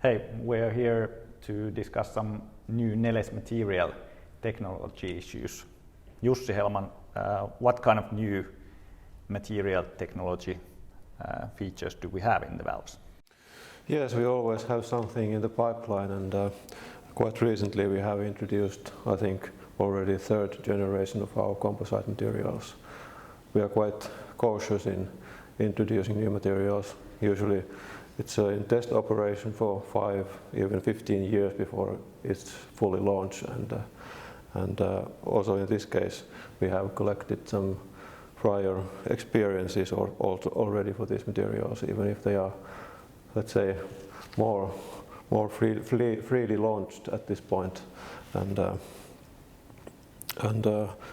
Hey, we're here to discuss some new Neles material technology issues. Jussi Hellman, what kind of new material technology features do we have in the valves? Yes, we always have something in the pipeline, and quite recently we have introduced, I think, already third generation of our composite materials. We are quite cautious in introducing new materials. Usually it's in test operation for 5, even 15 years before it's fully launched, and also in this case we have collected some prior experiences already for these materials, even if they are, let's say, more freely launched at this point. And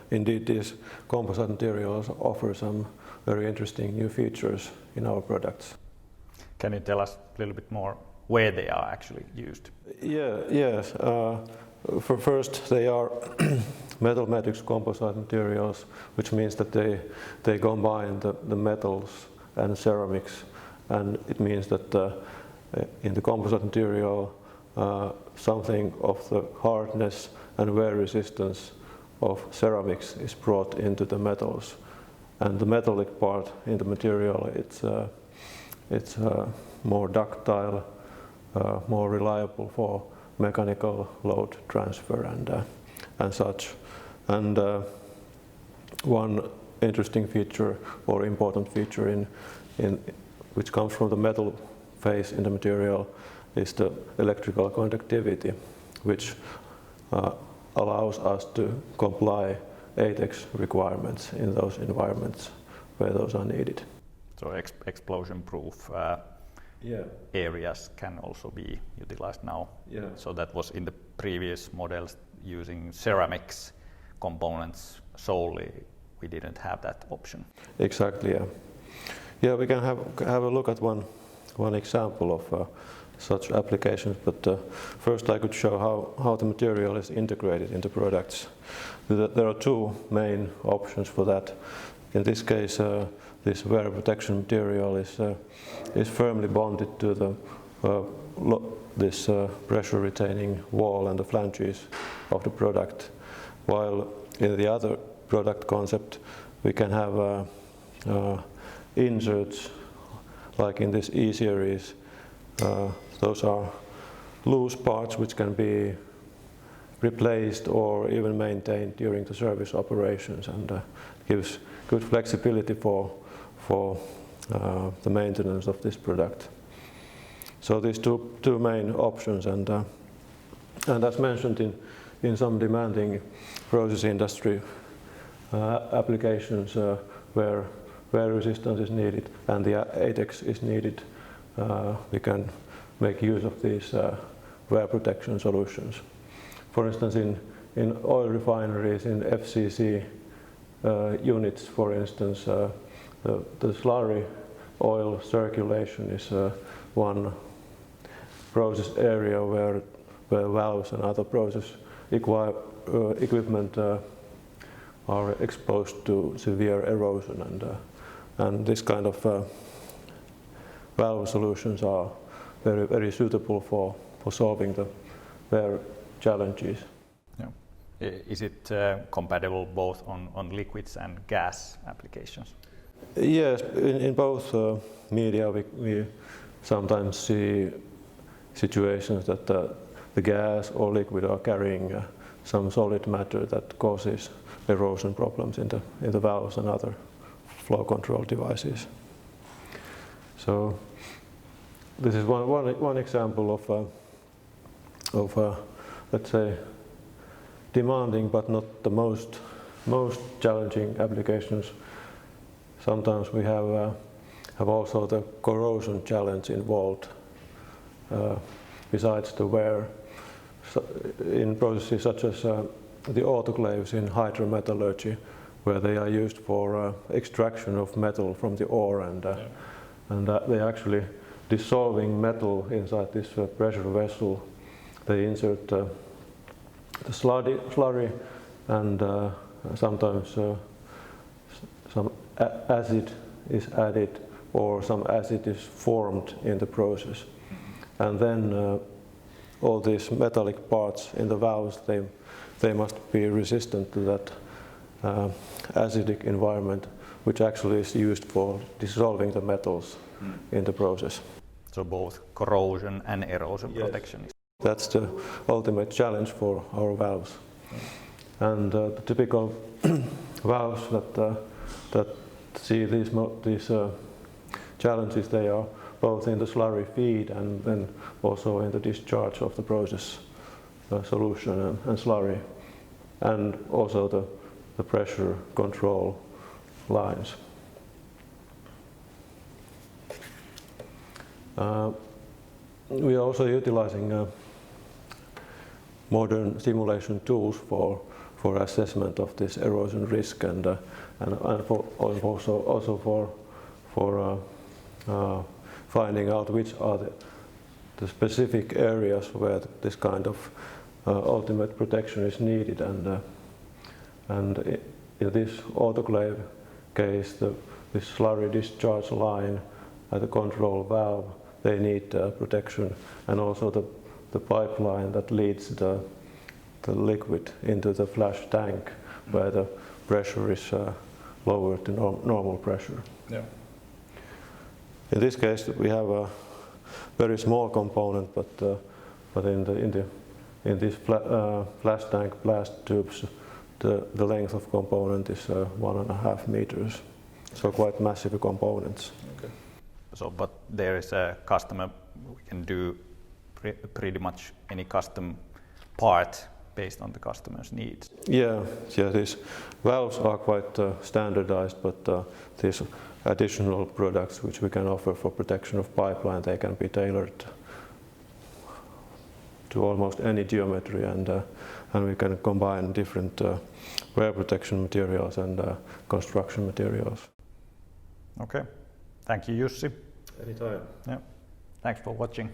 indeed these composite materials offer some very interesting new features in our products. Can you tell us a little bit more where they are actually used? Yes. For first, they are metal matrix composite materials, which means that they combine the metals and ceramics, and it means that in the composite material something of the hardness and wear resistance of ceramics is brought into the metals, and the metallic part in the material it's more ductile, more reliable for mechanical load transfer and such. And one interesting feature or important feature in which comes from the metal phase in the material is the electrical conductivity, which allows us to comply ATEX requirements in those environments where those are needed. So explosion-proof areas can also be utilized now. Yeah. So that was in the previous models using ceramics components solely. We didn't have that option. Exactly. Yeah. Yeah, we can have a look at one example of such applications. But first, I could show how the material is integrated into products. There are two main options for that. In this case, this wear protection material is firmly bonded to this pressure retaining wall and the flanges of the product, while in the other product concept we can have inserts like in this E series. Those are loose parts which can be replaced or even maintained during the service operations, and gives good flexibility for the maintenance of this product. So these two main options, and as mentioned in some demanding process industry applications where resistance is needed and the ATEX is needed, we can make use of these wear protection solutions. For instance, in oil refineries, in FCC units, for instance, the slurry oil circulation is one process area where valves and other process equipment are exposed to severe erosion, and this kind of valve solutions are very suitable for solving their challenges. Yeah. Is it compatible both on liquids and gas applications? Yes, in both media we sometimes see situations that the gas or liquid are carrying some solid matter that causes erosion problems in the valves and other flow control devices. So this is one example of let's say demanding but not the most challenging applications. Sometimes we have also the corrosion challenge involved, besides the wear. So in processes such as the autoclaves in hydrometallurgy, where they are used for extraction of metal from the ore, and they are actually dissolving metal inside this pressure vessel. They insert the slurry, and sometimes some acid is added or some acid is formed in the process. and then all these metallic parts in the valves, they must be resistant to that acidic environment, which actually is used for dissolving the metals in the process. So both corrosion and erosion protection. That's the ultimate challenge for our valves. And the typical valves that see these challenges, they are both in the slurry feed and then also in the discharge of the process solution and slurry, and also the pressure control lines. We are also utilizing modern simulation tools for assessment of this erosion risk and also for finding out which are the specific areas where this kind of ultimate protection is needed, and in this autoclave case, this slurry discharge line at the control valve, they need protection, and also the pipeline that leads the liquid into the flash tank, where the pressure is lower to normal pressure. Yeah. In this case, we have a very small component, but in these flash tank blast tubes, the length of component is 1.5 meters, so quite massive components. Okay. So, but there is a customer we can do pretty much any custom part based on the customer's needs. Yeah. These valves are quite standardized, but these additional products which we can offer for protection of pipeline, they can be tailored to almost any geometry, and we can combine different wear protection materials and construction materials. Okay. Thank you, Jussi. Anytime. Yeah. Thanks for watching.